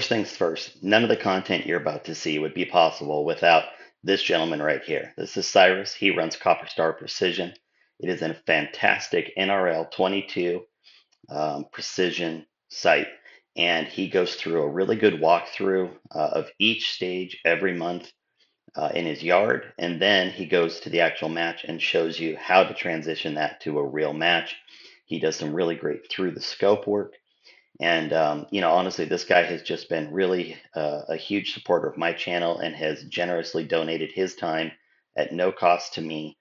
First things first, none of the content you're about to see would be possible without this gentleman right here. This is Cyrus. He runs Copper Star Precision. It is a fantastic NRL 22 precision site. And he goes through a really good walkthrough of each stage every month in his yard. And then he goes to the actual match and shows you how to transition that to a real match. He does some really great through the scope work. And, honestly, this guy has just been really a huge supporter of my channel and has generously donated his time at no cost to me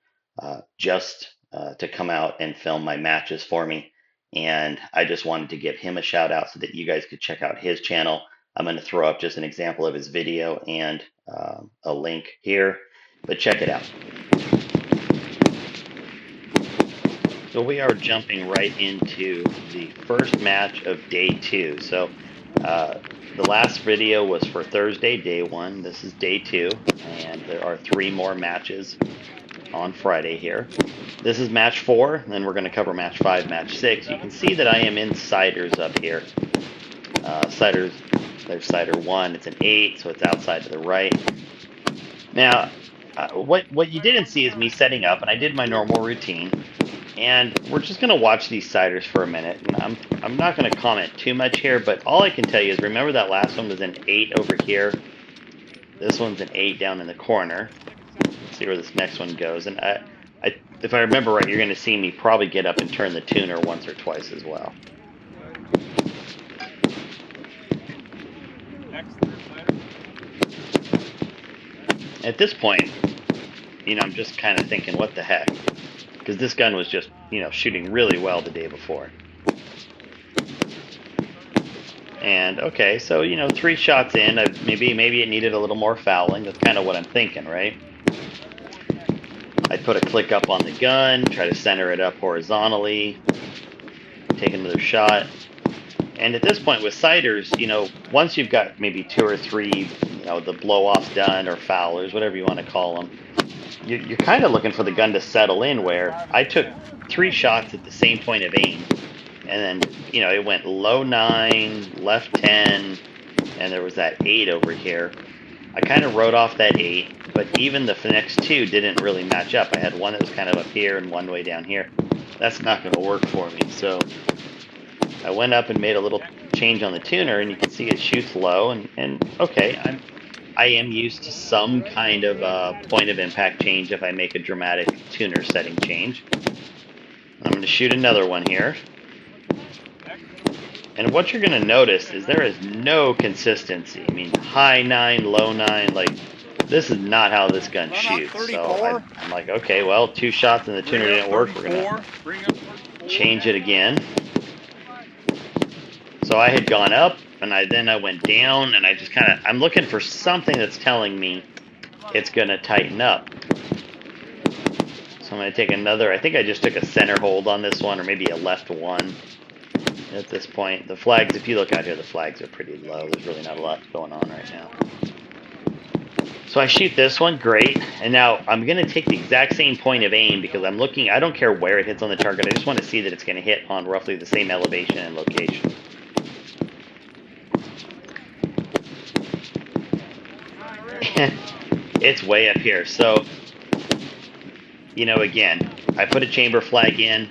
just to come out and film my matches for me. And I just wanted to give him a shout out so that you guys could check out his channel. I'm going to throw up just an example of his video and a link here, but check it out. So we are jumping right into the first match of day 2. So the last video was for Thursday, day 1. This is day 2, and there are 3 more matches on Friday here. This is match 4, then we're going to cover match 5, match 6. You can see that I am in Ciders up here. Ciders, there's Cider 1, it's an 8, so it's outside to the right. Now, what you didn't see is me setting up, and I did my normal routine. And we're just going to watch these ciders for a minute. And I'm not going to comment too much here, but all I can tell you is remember that last one was an 8 over here. This one's an 8 down in the corner. Let's see where this next one goes. And if I remember right, you're going to see me probably get up and turn the tuner once or twice as well. At this point, I'm just kind of thinking, what the heck? Because this gun was just, shooting really well the day before. And okay, so 3 shots in, maybe it needed a little more fouling. That's kind of what I'm thinking, right? I'd put a click up on the gun, try to center it up horizontally, take another shot. And at this point with ciders, once you've got maybe 2 or 3, the blow-offs done or foulers, whatever you want to call them, you're kind of looking for the gun to settle in, where I took 3 shots at the same point of aim, and then, it went low 9, left 10, and there was that 8 over here. I kind of wrote off that 8, but even the next 2 didn't really match up. I had one that was kind of up here and one way down here. That's not going to work for me, so I went up and made a little change on the tuner, and you can see it shoots low, and okay, I am used to some kind of point of impact change if I make a dramatic tuner setting change. I'm going to shoot another one here. And what you're going to notice is there is no consistency. I mean, high 9, low 9, like, this is not how this gun shoots. So I'm like, okay, well, 2 shots and the tuner didn't work. We're going to change it again. So I had gone up, and then I went down, and I just I'm looking for something that's telling me it's going to tighten up. So I'm going to take another, I think I just took a center hold on this one, or maybe a left 1 at this point. The flags, if you look out here, the flags are pretty low. There's really not a lot going on right now. So I shoot this one, great. And now I'm going to take the exact same point of aim because I'm looking, I don't care where it hits on the target. I just want to see that it's going to hit on roughly the same elevation and location. It's way up here. So, again, I put a chamber flag in.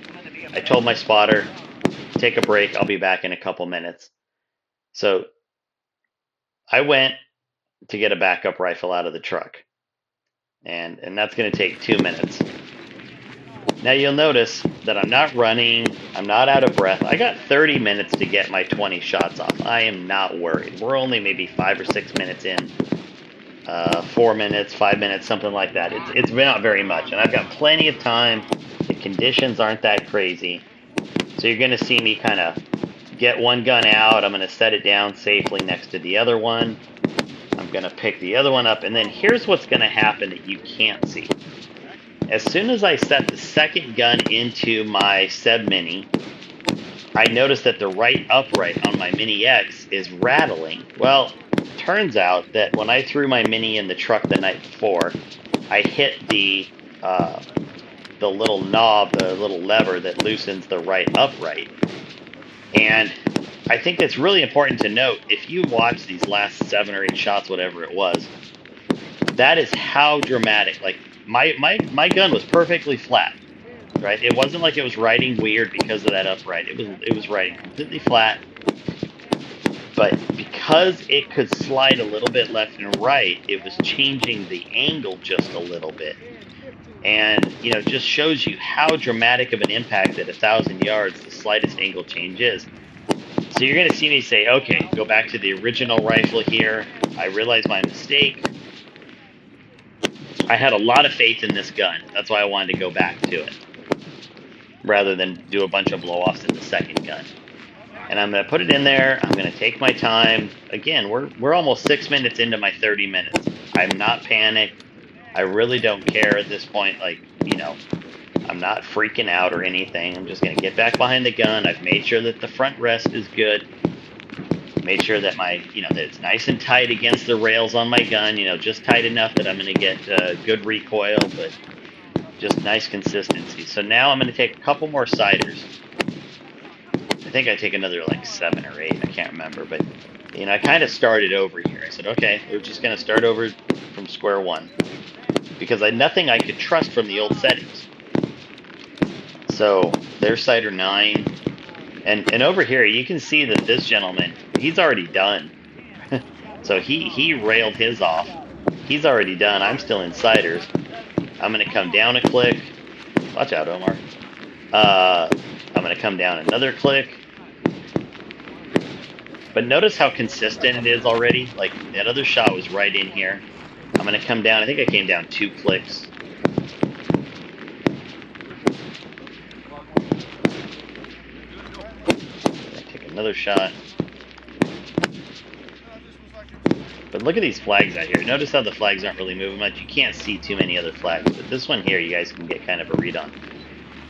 I told my spotter, take a break. I'll be back in a couple minutes. So I went to get a backup rifle out of the truck. And that's going to take 2 minutes. Now you'll notice that I'm not running. I'm not out of breath. I got 30 minutes to get my 20 shots off. I am not worried. We're only maybe 5 or 6 minutes in. 4 minutes, 5 minutes, something like that. It's not very much, and I've got plenty of time. The conditions aren't that crazy, so you're going to see me kind of get one gun out. I'm going to set it down safely next to the other one. I'm going to pick the other one up, and then here's what's going to happen that you can't see. As soon as I set the second gun into my Seb Mini, I noticed that the right upright on my Mini X is rattling. Well, turns out that when I threw my Mini in the truck the night before, I hit the little knob, the little lever that loosens the right upright. And I think it's really important to note, if you watch these last 7 or 8 shots, whatever it was, that is how dramatic. Like my gun was perfectly flat, right? It wasn't like it was riding weird because of that upright. It was riding completely flat, but because it could slide a little bit left and right, it was changing the angle just a little bit. And just shows you how dramatic of an impact at 1,000 yards the slightest angle change is. So you're going to see me say, okay, go back to the original rifle here. I realized my mistake. I had a lot of faith in this gun. That's why I wanted to go back to it, rather than do a bunch of blow-offs in the second gun. And I'm going to put it in there. I'm going to take my time. Again, we're almost 6 minutes into my 30 minutes. I'm not panicked. I really don't care at this point. Like, I'm not freaking out or anything. I'm just going to get back behind the gun. I've made sure that the front rest is good. Made sure that that it's nice and tight against the rails on my gun. Just tight enough that I'm going to get good recoil, but just nice consistency. So now I'm going to take a couple more siders. I think I take another like 7 or 8. I can't remember, but I kind of started over here. I said, okay, we're just going to start over from square one, because I had nothing I could trust from the old settings. So there's cider 9, and over here you can see that this gentleman, he's already done. So he railed his off. He's already done. I'm still in ciders. I'm going to come down a click. Watch out, Omar. I'm going to come down another click. But notice how consistent it is already. Like, that other shot was right in here. I'm going to come down. I think I came down 2 clicks. Take another shot. But look at these flags out here. Notice how the flags aren't really moving much. You can't see too many other flags. But this one here, you guys can get kind of a read on.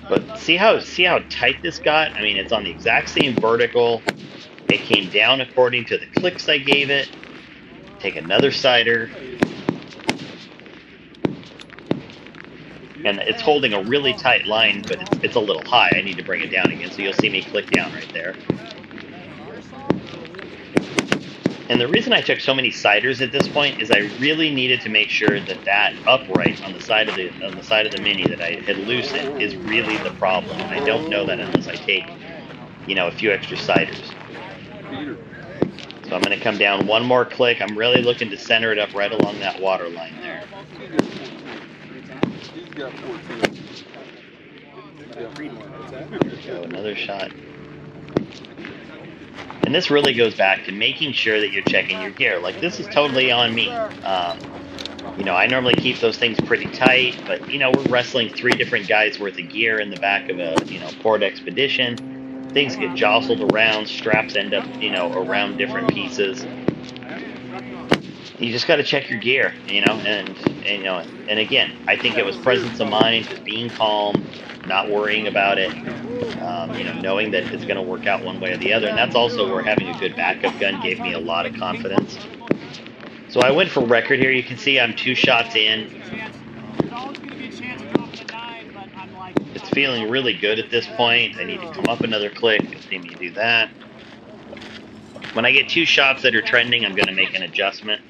But see how tight this got? I mean, it's on the exact same vertical. It came down according to the clicks I gave it. Take another cider. And it's holding a really tight line, but it's a little high. I need to bring it down again, so you'll see me click down right there. And the reason I took so many ciders at this point is I really needed to make sure that upright on the side of the Mini that I had loosened is really the problem. And I don't know that unless I take, a few extra ciders. So I'm going to come down 1 more click. I'm really looking to center it up right along that water line there. Go, another shot. And this really goes back to making sure that you're checking your gear. Like, this is totally on me. I normally keep those things pretty tight, but, we're wrestling 3 different guys worth of gear in the back of a, Ford Expedition. Things get jostled around, straps end up, around different pieces. You just got to check your gear, and again, I think it was presence of mind, just being calm, not worrying about it, knowing that it's going to work out one way or the other. And that's also where having a good backup gun gave me a lot of confidence. So I went for record here. You can see I'm 2 shots in. It's feeling really good at this point. I need to come up another click. You'll see me do that. When I get 2 shots that are trending, I'm going to make an adjustment.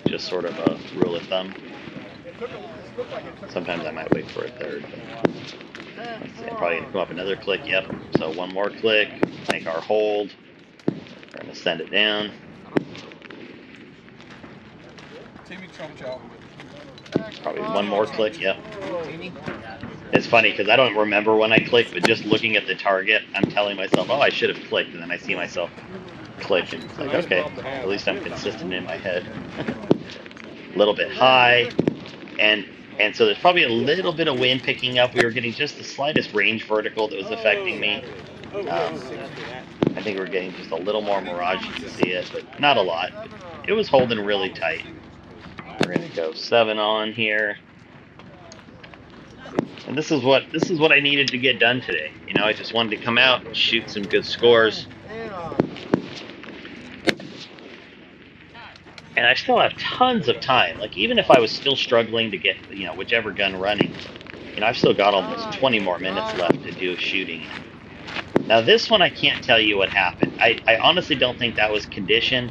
Just sort of a rule of thumb. Sometimes I might wait for a third. But let's see, I'm probably going to come up another click. Yep. So 1 more click. Make our hold. We're going to send it down. Probably 1 more click. Yep. It's funny because I don't remember when I clicked, but just looking at the target, I'm telling myself, oh, I should have clicked, and then I see myself click, and it's like, okay, at least I'm consistent in my head. A little bit high, and so there's probably a little bit of wind picking up. We were getting just the slightest range vertical that was affecting me. I think we're getting just a little more mirage. You can see it, but not a lot. But it was holding really tight. We're gonna go 7 on here. And this is what I needed to get done today. I just wanted to come out and shoot some good scores. And I still have tons of time. Like, even if I was still struggling to get, whichever gun running, I've still got almost 20 more minutes left to do shooting. Now this one I can't tell you what happened. I honestly don't think that was condition.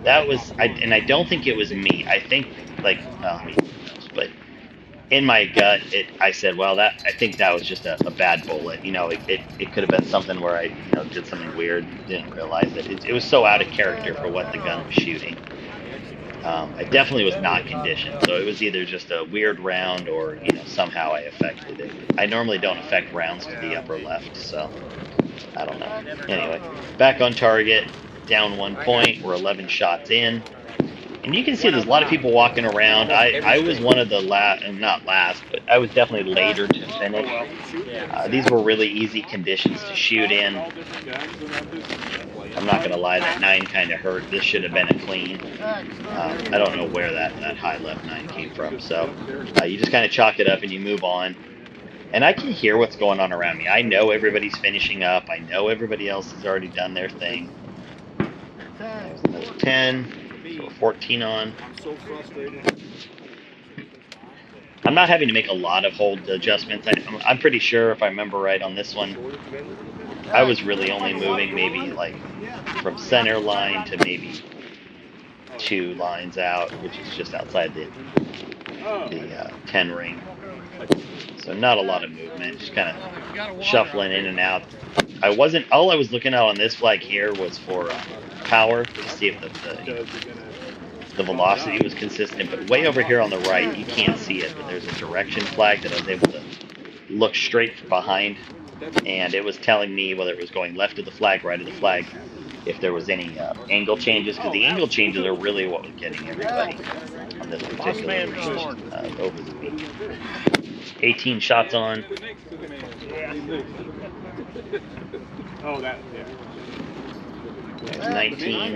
That was and I don't think it was me. I think like well, I mean who knows, but in my gut I said, well that I think that was just a bad bullet. It could have been something where I did something weird, didn't realize it. It was so out of character for what the gun was shooting. I definitely was not conditioned, so it was either just a weird round or somehow I affected it. I normally don't affect rounds to the upper left, so I don't know. Anyway, back on target, down 1 point. We're 11 shots in, and you can see there's a lot of people walking around. I was one of the last, not last, but I was definitely later to finish. These were really easy conditions to shoot in. I'm not gonna lie, that 9 kind of hurt. This should have been a clean. I don't know where that high left 9 came from. So you just kind of chalk it up and you move on. And I can hear what's going on around me. I know everybody's finishing up. I know everybody else has already done their thing. There's another 10. So we're 14 on. I'm not having to make a lot of hold adjustments. I'm pretty sure, if I remember right on this one, I was really only moving maybe like from center line to maybe 2 lines out, which is just outside the 10 ring. So not a lot of movement, just kind of shuffling in and out. All I was looking at on this flag here was for power to see if the velocity was consistent. But way over here on the right, you can't see it, but there's a direction flag that I was able to look straight behind, and it was telling me whether it was going left of the flag, right of the flag, if there was any angle changes, because the angle changes are really what was getting everybody on this particular race over the week. 18 shots on. There's 19.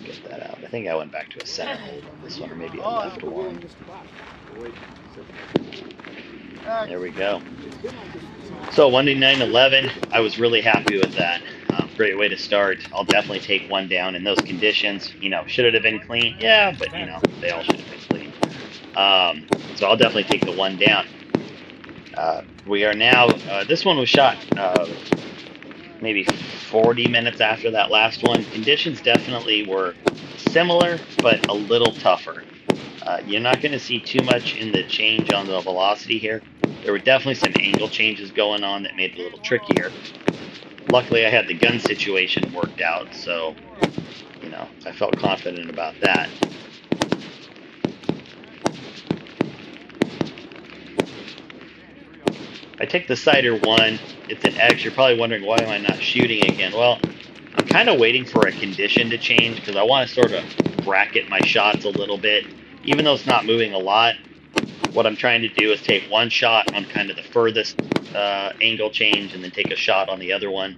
Get that out. I think I went back to a center hold on this one, or maybe a left one. There we go. So 189.11, I was really happy with that. Great way to start. I'll definitely take one down in those conditions. Should it have been clean? Yeah, but they all should have been clean. So I'll definitely take the one down. We are now, this one was shot maybe 40 minutes after that last one. Conditions definitely were similar, but a little tougher. You're not going to see too much in the change on the velocity here. There were definitely some angle changes going on that made it a little trickier. Luckily, I had the gun situation worked out, so, I felt confident about that. I take the Sider 1. It's an X. You're probably wondering, why am I not shooting again? Well, I'm kind of waiting for a condition to change because I want to sort of bracket my shots a little bit. Even though it's not moving a lot, what I'm trying to do is take one shot on kind of the furthest angle change and then take a shot on the other one,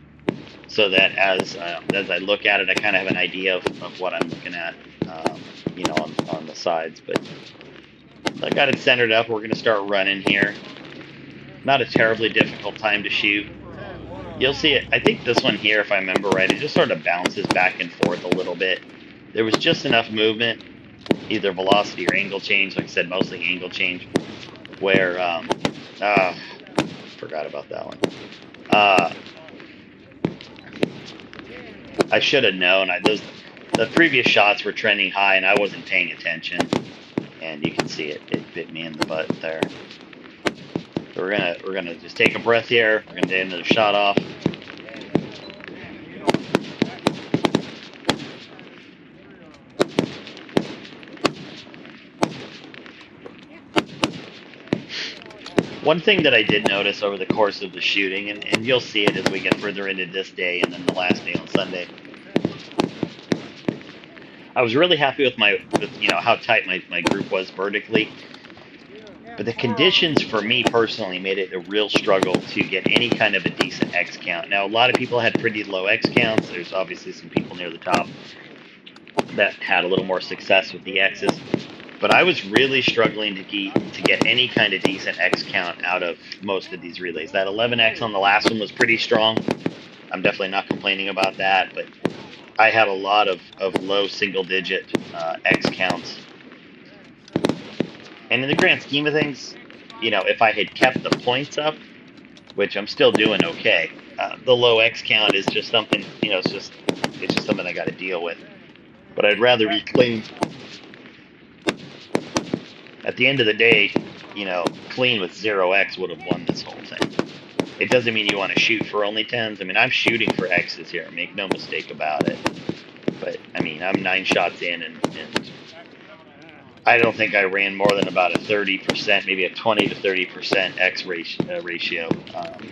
so that as I look at it, I kind of have an idea of what I'm looking at, on the sides. But I got it centered up. We're going to start running here. Not a terribly difficult time to shoot. You'll see it. I think this one here, if I remember right, it just sort of bounces back and forth a little bit. There was just enough movement, either velocity or angle change. Like I said, mostly angle change, where forgot about that one. I should have known. The previous shots were trending high, and I wasn't paying attention. And you can see it bit me in the butt there. So we're gonna just take a breath here. We're gonna get another shot off. One thing that I did notice over the course of the shooting, and you'll see it as we get further into this day and then the last day on Sunday, I was really happy with how tight my group was vertically. But the conditions for me personally made it a real struggle to get any kind of a decent X count. Now, a lot of people had pretty low X counts. There's obviously some people near the top that had a little more success with the X's. But I was really struggling to get any kind of decent X count out of most of these relays. That 11X on the last one was pretty strong. I'm definitely not complaining about that. But I had a lot of low single-digit X counts. And in the grand scheme of things, if I had kept the points up, which I'm still doing okay, the low X count is just something, it's just something I got to deal with. But I'd rather be clean. At the end of the day, clean with 0x would have won this whole thing. It doesn't mean you want to shoot for only tens. I mean, I'm shooting for X's here, make no mistake about it. But, I mean, I'm 9 shots in, and I don't think I ran more than about a 30%, maybe a 20 to 30% X ratio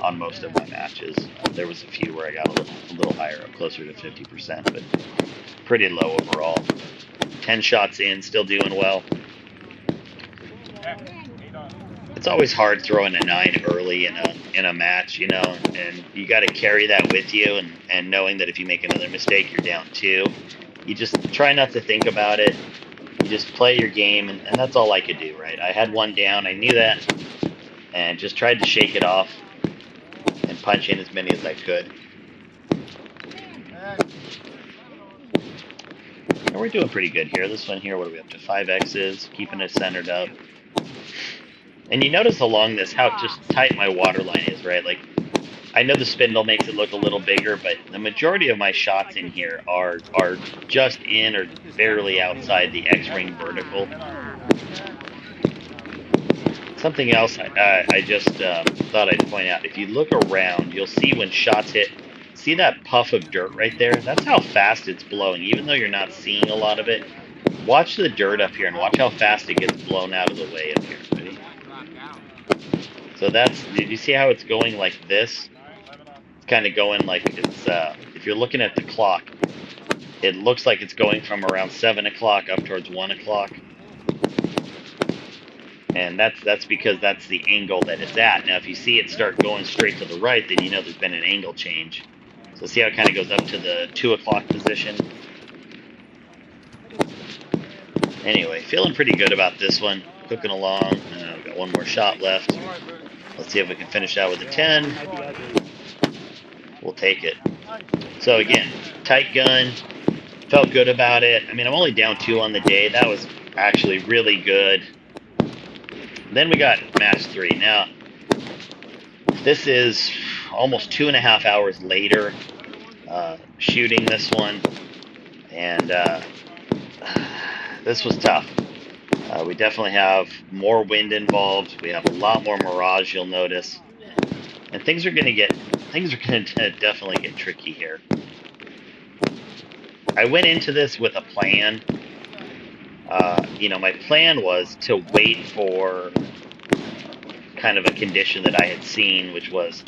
on most of my matches. There was a few where I got a little higher, up closer to 50%, but pretty low overall. 10 shots in, still doing well. It's always hard throwing a 9 early in a match, and you got to carry that with you, and knowing that if you make another mistake, you're down 2. You just try not to think about it. You just play your game, and that's all I could do, right? I had one down, I knew that, and just tried to shake it off and punch in as many as I could. And we're doing pretty good here. This one here, what are we up to? 5 X's, keeping it centered up. And you notice along this how just tight my water line is, right? Like, I know the spindle makes it look a little bigger, but the majority of my shots in here are just in or barely outside the X-ring vertical. Something else I just thought I'd point out. If you look around, you'll see when shots hit, see that puff of dirt right there? That's how fast it's blowing, even though you're not seeing a lot of it. Watch the dirt up here and watch how fast it gets blown out of the way up here. Ready? So did you see how it's going like this? It's kind of going like if you're looking at the clock, it looks like it's going from around 7 o'clock up towards 1 o'clock. And that's because that's the angle that it's at. Now, if you see it start going straight to the right, then you know there's been an angle change. So see how it kind of goes up to the 2 o'clock position? Anyway, feeling pretty good about this one. Cooking along. We've got one more shot left. Let's see if we can finish out with a 10. We'll take it. So again, tight gun. Felt good about it. I mean, I'm only down 2 on the day. That was actually really good. Then we got match 3. Now, this is almost 2.5 hours later shooting this one, and this was tough. We definitely have more wind involved. We have a lot more mirage, you'll notice, and things are going to definitely get tricky here. I went into this with a plan. My plan was to wait for kind of a condition that I had seen, which was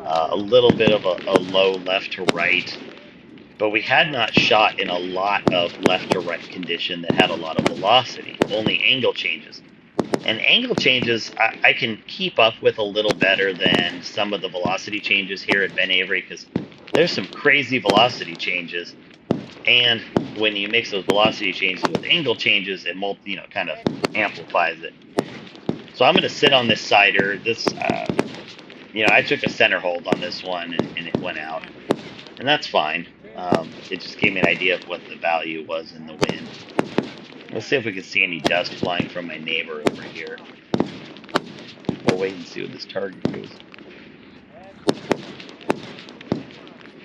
a little bit of a low left to right, but we had not shot in a lot of left to right condition that had a lot of velocity, only angle changes. And angle changes I can keep up with a little better than some of the velocity changes here at Ben Avery, because there's some crazy velocity changes, and when you mix those velocity changes with angle changes, it kind of amplifies it. So I'm going to sit on this cider. I took a center hold on this one, and it went out, and that's fine. It just gave me an idea of what the value was in the wind. Let's see if we can see any dust flying from my neighbor over here. We'll wait and see what this target goes.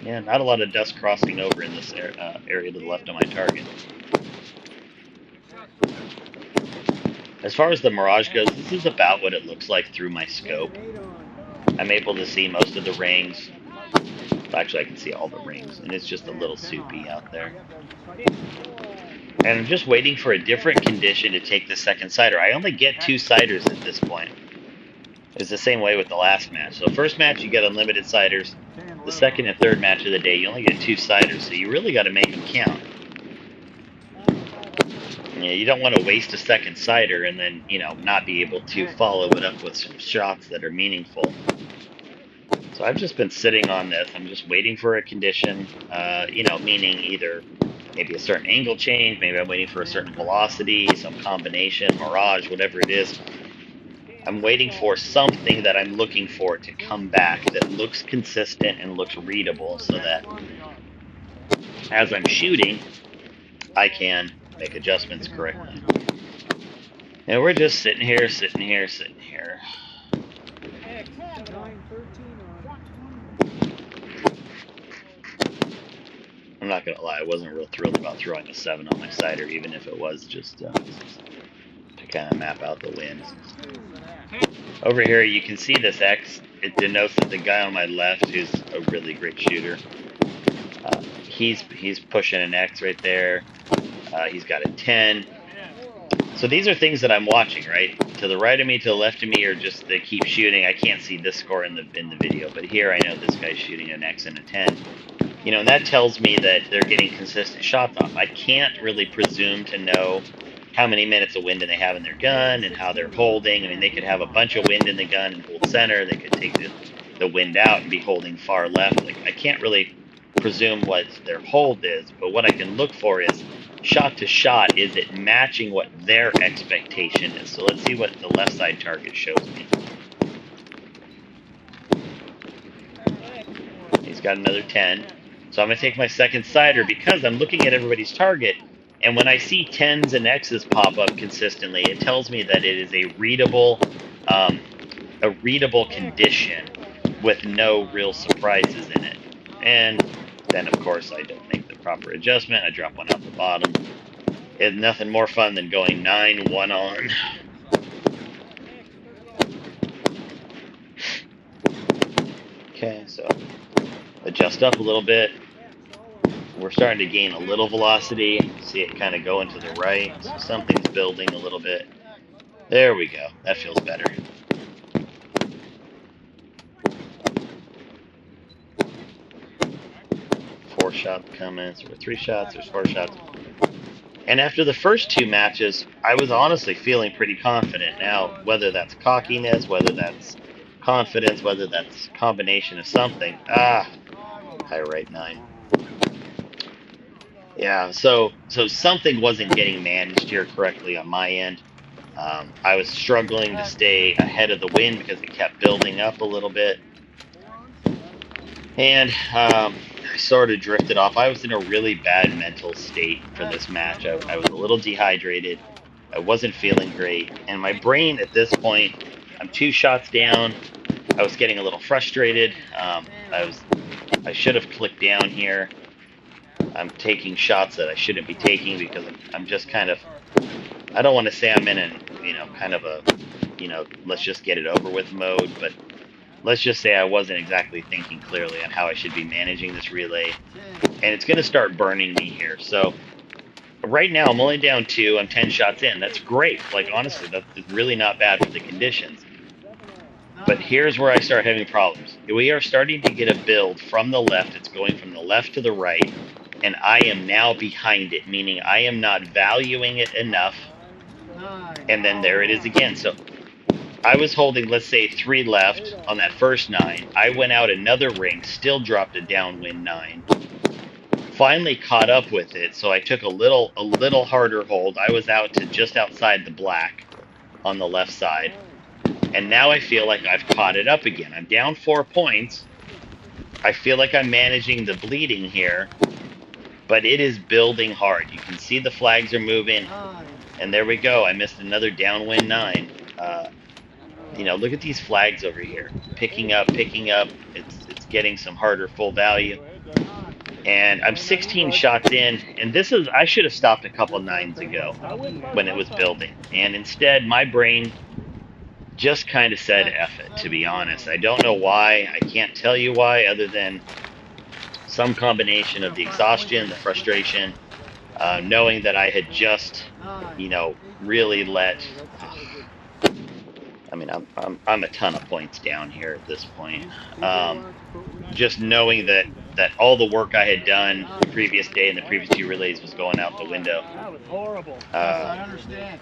Yeah, not a lot of dust crossing over in this area to the left of my target. As far as the mirage goes, this is about what it looks like through my scope. I'm able to see most of the rings. Actually, I can see all the rings, and it's just a little soupy out there. And I'm just waiting for a different condition to take the second cider. I only get 2 ciders at this point. It's the same way with the last match. So first match, you get unlimited ciders. The second and third match of the day, you only get 2 ciders, so you really got to make them count. You don't want to waste a second cider and then, not be able to follow it up with some shots that are meaningful. So I've just been sitting on this. I'm just waiting for a condition, meaning either maybe a certain angle change, maybe I'm waiting for a certain velocity, some combination, mirage, whatever it is. I'm waiting for something that I'm looking for to come back that looks consistent and looks readable, so that as I'm shooting, I can make adjustments correctly. And we're just sitting here, sitting here, sitting here. I'm not gonna lie, I wasn't real thrilled about throwing a 7 on my cider, even if it was just to kind of map out the wins. Over here, you can see this X. It denotes that the guy on my left, who's a really great shooter, he's pushing an X right there. He's got a 10. So these are things that I'm watching, right? To the right of me, to the left of me, or just they keep shooting. I can't see this score in the video, but here I know this guy's shooting an X and a 10. You know, and that tells me that they're getting consistent shots off. I can't really presume to know how many minutes of wind they have in their gun and how they're holding. I mean, they could have a bunch of wind in the gun and hold center. They could take the wind out and be holding far left. Like, I can't really presume what their hold is, but what I can look for is shot to shot, is it matching what their expectation is? So let's see what the left side target shows me. He's got another 10. So I'm going to take my second cider because I'm looking at everybody's target. And when I see 10s and X's pop up consistently, it tells me that it is a readable condition with no real surprises in it. And then, of course, I don't make the proper adjustment. I drop one out the bottom. It's nothing more fun than going 9-1 on. Okay, so adjust up a little bit. We're starting to gain a little velocity. See it kind of going to the right. So something's building a little bit. There we go. That feels better. Four shots coming. So we're 3 shots. There's 4 shots. And after the first 2 matches, I was honestly feeling pretty confident. Now, whether that's cockiness, whether that's confidence, whether that's a combination of something. High right 9. Yeah, so something wasn't getting managed here correctly on my end. I was struggling to stay ahead of the wind because it kept building up a little bit. And I sort of drifted off. I was in a really bad mental state for this match. I was a little dehydrated. I wasn't feeling great. And my brain at this point, I'm 2 shots down. I was getting a little frustrated. I should have clicked down here. I'm taking shots that I shouldn't be taking because I'm just kind of, I don't want to say I'm in an, kind of a, let's just get it over with mode, but let's just say I wasn't exactly thinking clearly on how I should be managing this relay, and it's going to start burning me here. So right now I'm only down 2. I'm 10 shots in. That's great. Like, honestly, that's really not bad for the conditions. But here's where I start having problems. We are starting to get a build from the left. It's going from the left to the right, and I am now behind it, meaning I am not valuing it enough. And then there it is again. So I was holding, let's say, 3 left on that first 9. I went out another ring, still dropped a downwind 9. Finally caught up with it, so I took a little harder hold. I was out to just outside the black on the left side. And now I feel like I've caught it up again. I'm down 4 points. I feel like I'm managing the bleeding here, but it is building hard. You can see the flags are moving, and there we go. I missed another downwind 9. Look at these flags over here. Picking up. It's getting some harder full value. And I'm 16 shots in, and I should have stopped a couple 9s ago when it was building. And instead, my brain just kind of said F it, to be honest. I don't know why. I can't tell you why, other than some combination of the exhaustion, the frustration, knowing that I had just, really let. I mean, I'm a ton of points down here at this point. Just knowing that all the work I had done the previous day and the previous 2 relays was going out the window. That was horrible. I understand.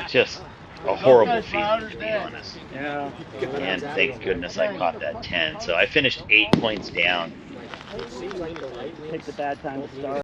Just a horrible feeling, to be honest. Yeah. And thank goodness I caught that 10. So I finished 8 points down. Picked a bad time to start.